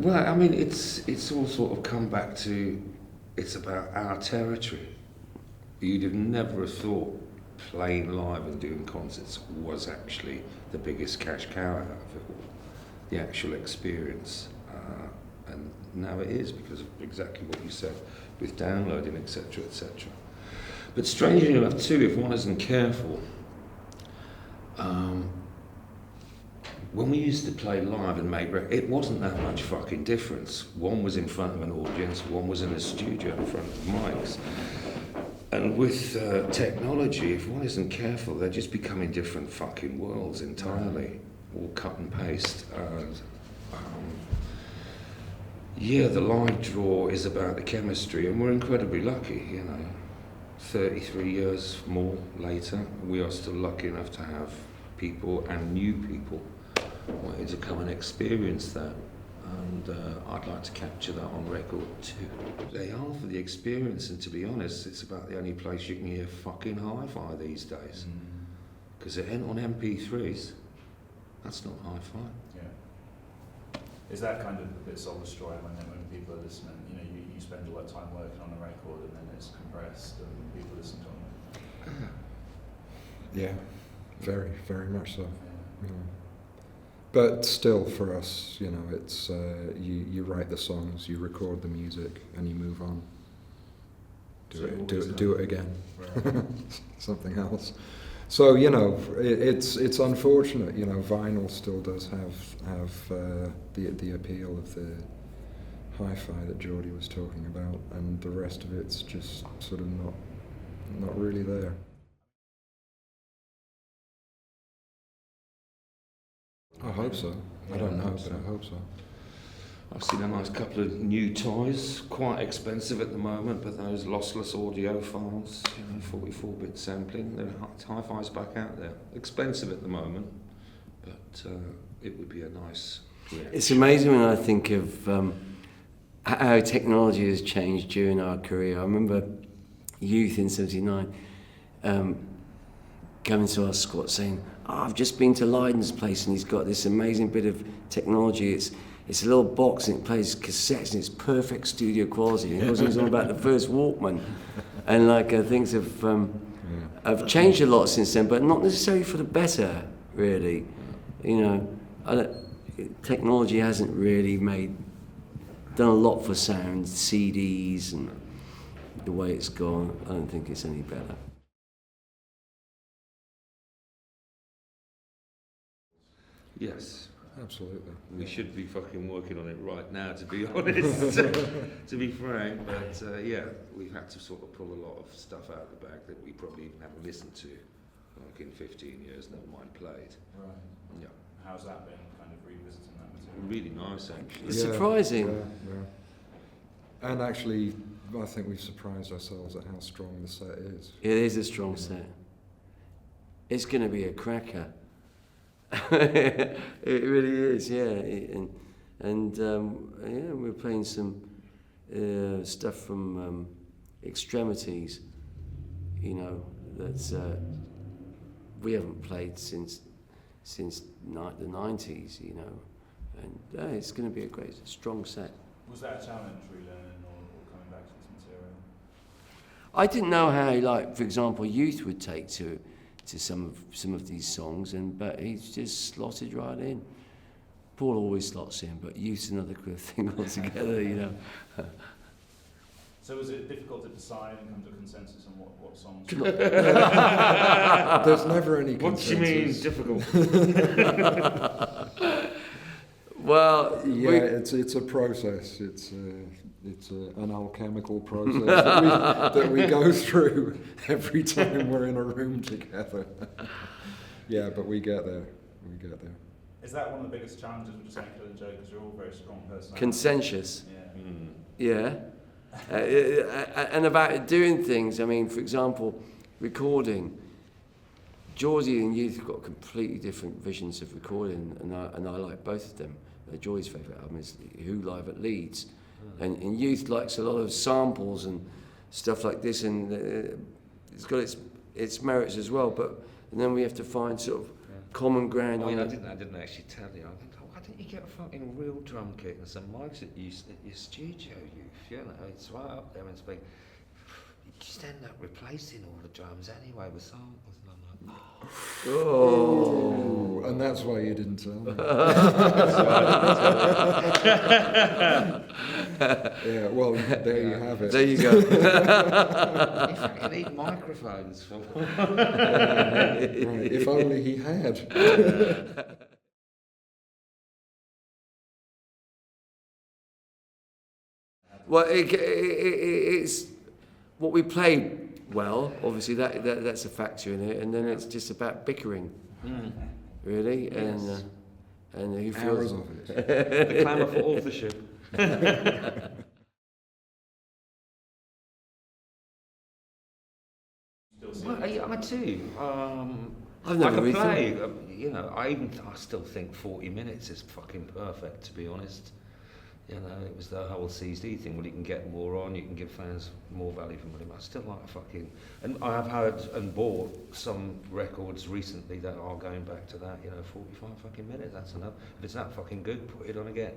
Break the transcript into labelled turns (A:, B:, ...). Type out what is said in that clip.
A: Well, I mean, it's all sort of come back to, it's about our territory. You'd have never thought playing live and doing concerts was actually the biggest cash cow out of it all, the actual experience. And now it is, because of exactly what you said, with downloading, etc., etc. But strangely enough too, if one isn't careful, when we used to play live and make records, it wasn't that much fucking difference. One was in front of an audience, one was in a studio in front of mics. And with technology, if one isn't careful, they're just becoming different fucking worlds entirely, all cut and paste. And, yeah, the live draw is about the chemistry, and we're incredibly lucky, you know. 33 years more later, we are still lucky enough to have people and new people wanting to come and experience that. And I'd like to capture that on record too. They are for the experience, and to be honest, it's about the only place you can hear fucking hi-fi these days. Because it ain't on MP3s. That's not hi-fi.
B: Yeah. Is that kind of a bit soul destroying when people are listening? You know, you spend all that time working on a record and then it's compressed and people listen to it.
C: Yeah, very, very much so. Yeah. But still, for us, you know, it's you write the songs, you record the music, and you move on. Do it again. Right. Something else. So, you know, it's unfortunate. You know, vinyl still does have the appeal of the hi-fi that Geordie was talking about, and the rest of it's just sort of not really there. I hope so. I don't know, but I hope so.
A: I've seen a nice couple of new toys, quite expensive at the moment, but those lossless audio files, you know, 44-bit sampling, hi-fi's back out there. Expensive at the moment, but it would be a nice reaction.
D: It's amazing when I think of how technology has changed during our career. I remember Youth in '79 coming to our squad saying, I've just been to Lydon's place and he's got this amazing bit of technology. It's a little box and it plays cassettes and it's perfect studio quality. And it was all about the first Walkman. And like things have changed a lot since then, but not necessarily for the better, really. You know, technology hasn't really done a lot for sound, CDs and the way it's gone. I don't think it's any better.
A: Yes.
C: Absolutely.
A: We should be fucking working on it right now, to be honest, to be frank. But yeah, we've had to sort of pull a lot of stuff out of the bag that we probably even haven't listened to, like in 15 years, never mind played.
B: Right.
A: Yeah.
B: How's that been, kind of revisiting that material?
A: Really nice, actually.
D: It's surprising.
C: Yeah. And actually, I think we've surprised ourselves at how strong the set is.
D: It is a strong set. It's going to be a cracker. It really is, yeah. And yeah, we're playing some stuff from Extremities, you know, that's we haven't played since the 90s, you know, and it's going to be a great, strong set.
B: Was that a challenge, relearning or coming back to this material?
D: I didn't know how, like, for example, Youth would take to some of these songs, but he's just slotted right in. Paul always slots in, but Youth's another thing altogether, you know.
B: So was it difficult to decide and come to a consensus on what songs?
C: There's never any consensus.
A: What do you mean, difficult?
D: Well,
C: yeah, it's a process. It's an alchemical process that we go through every time we're in a room together. Yeah, but we get there.
B: Is that one of the biggest challenges with just Anchor and Joe, because you're all very strong personalities?
D: Consensus.
B: Yeah.
D: Yeah. And about doing things, I mean, for example, recording. Geordie and Youth have got completely different visions of recording, and I like both of them. Geordie's favourite album is Who Live at Leeds, and Youth likes a lot of samples and stuff like this, and it's got its merits as well. And then we have to find sort of common ground.
A: I mean, I didn't actually tell you. I don't you get a fucking real drum kit and some mics at your studio, you know, it's right up there and speak. You just end up replacing all the drums anyway with samples, and I'm like,
C: Oh, and that's why you didn't tell me. Yeah, well, there you have it.
D: There you go.
A: in fact, you need microphones for.
C: Right, if only he had.
D: Well, it's what we play well. Obviously, that's a factor in it, and then it's just about bickering, really,
A: Yes.
D: and who
C: Hours
D: feels.
C: of it.
A: The clamour for authorship.
B: Still see
A: Well,
B: it.
A: I do.
D: I've never
A: I
D: really
A: can play. You know, I still think 40 minutes is fucking perfect. To be honest, you know, it was the whole CSD thing. Well, you can get more on, you can give fans more value for money. But I still like fucking. And I have heard and bought some records recently that are going back to that. You know, 45 fucking minutes. That's enough. If it's that fucking good, put it on again.